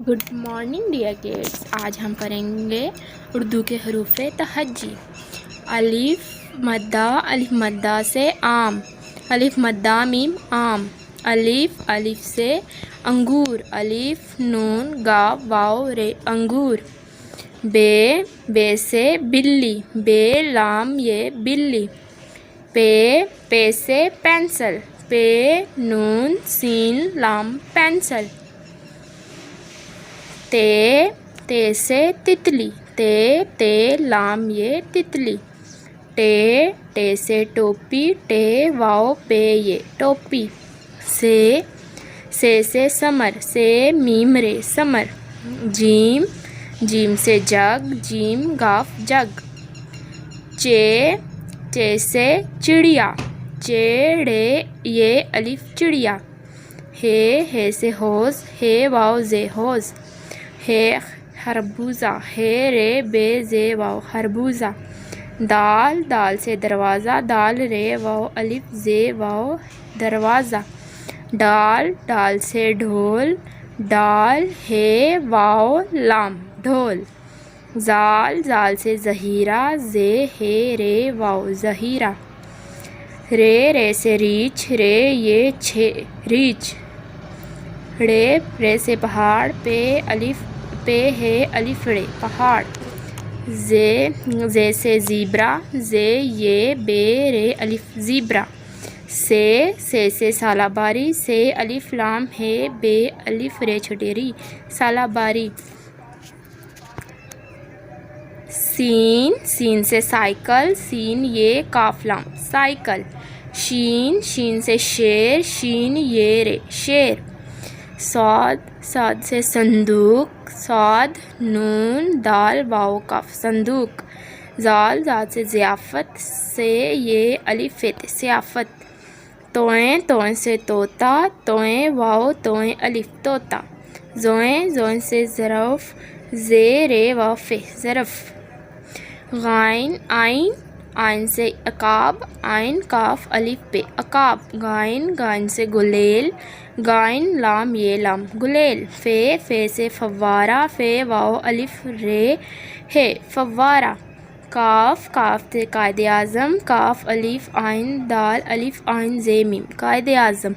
Good morning dear kids, آج ہم پڑھیں گے اردو کے حروف تہجی۔ الف مدہ سے آم، الف مدہ میم آم۔ الف سے انگور، الف نون گاف واو رے انگور۔ بے سے بلی، بے لام یہ بلی۔ پے سے پینسل، پے نون سین لام پینسل۔ تے سے تتلی، تے لام یہ تتلی۔ ٹے سے ٹوپی، ٹے واو پے یہ ٹوپی۔ سے سمر، سے میم رے سمر۔ جیم سے جگ، جیم گاف جگ۔ چے سے چڑیا، چڑے یہ الف چڑیا۔ ہے سے حوض، ہے واو زے حوض۔ ہے خربوزہ، ہے رے بے زے واو خربوزہ۔ دال سے دروازہ، دال رے واو الف زے واو دروازہ۔ ڈال سے ڈھول، ڈال ہے واو لام ڈھول۔ زال سے ظہیرہ، زے ہے رے واو ظہیرہ۔ رے سے ریچھ، رے یہ ریچھ۔ رے سے پہاڑ، پے ہے الف رے پہاڑ۔ زے سے زیبرا، زے یہ بے رے الف زیبرا۔ سے سالاباری، سے الف لام ہے بے الف رے چھوٹی ری سالاباری۔ سین سے سائیکل، سین یہ کاف لام سائیکل۔ شین سے شیر، شین یہ رے شیر۔ صاد سے صندوق، صاد نون دال واو کاف صندوق۔ زال سے ضیافت، سے یہ الف فت ضیافت۔ توئیں سے طوطا، توئیں واو توئیں الف طوطا۔ زوئیں سے ظرف، زے رے واو فے ظرف۔ آئین سے عقاب، آئین کاف الف پے عقاب۔ گائن سے گلیل، گائن لام یہ لام گلیل۔ فے سے فوارہ، فے واو الف رے ہے فوارہ۔ کاف سے قائد اعظم، کاف الف عین دال الف عین زے میم قائد اعظم۔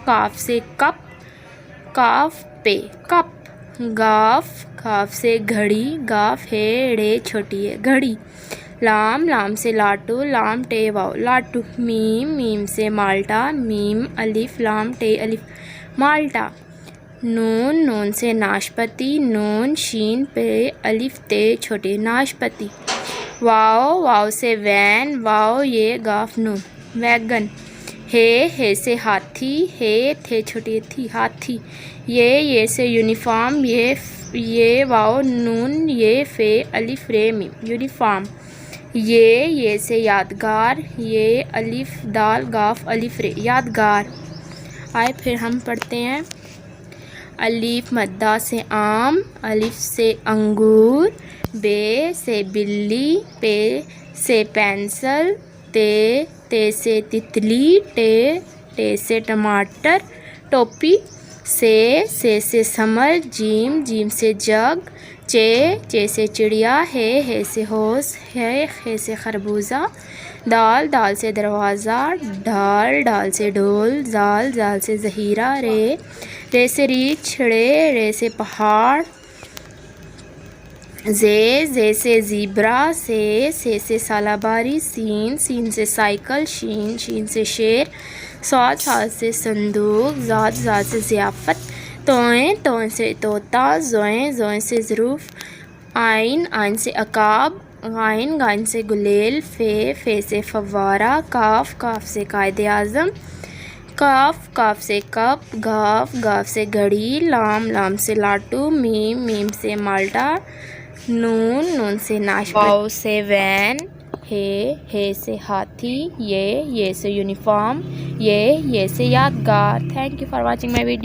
کاف سے کپ، کاف پے کپ۔ گاف سے گھڑی، گاف ہے ڑے چھوٹی ہے گھڑی۔ لام سے لاٹو، لام ٹے واو لاٹو۔ میم سے مالٹا، میم الف لام ٹے الف مالٹا۔ نون سے ناشپتی، نون شین پے الف تے چھوٹے ناشپتی۔ واو سے وین، واو یہ گاف نون ویگن۔ ہے سے ہاتھی، ہے تھے چھوٹی تھی ہاتھی۔ یہ سے یونیفارم، یہ واو نون یہ فے الف رے میم یونیفارم۔ یہ سے یادگار، یہ الف دال گاف الف رے یادگار۔ آئے پھر ہم پڑھتے ہیں۔ الف مدہ سے آم، الف سے انگور۔ بے سے بلی، پے سے پینسل۔ تے سے تتلی، ٹے سے ٹماٹر ٹوپی۔ سے سمر، جیم سے جگ۔ چے سے چڑیا، ہے سے حوض، ہے سے خربوزہ۔ دال سے دروازہ، ڈال سے ڈھول۔ زال سے ظہیرہ، رے سے ریچھ۔ رے سے پہاڑ۔ زے سے زیبرا۔ سے سالاباری۔ سین سے سائیکل۔ شین سے شیر۔ صاد سے صندوق۔ زاد سے ضیافت۔ توئیں سے طوطا۔ زوئیں سے ظروف۔ آئین سے عقاب۔ گائن سے گلیل۔ فے سے فوارہ۔ کاف سے قائد اعظم۔ کاف سے کپ۔ گاف سے گھڑی۔ لام سے لاٹو۔ میم سے مالٹا۔ نون سے ناشپتی۔ واو سے وین۔ ہے سے ہاتھی۔ یہ سے یونیفارم۔ یہ سے یادگار۔ Thank you for watching my video.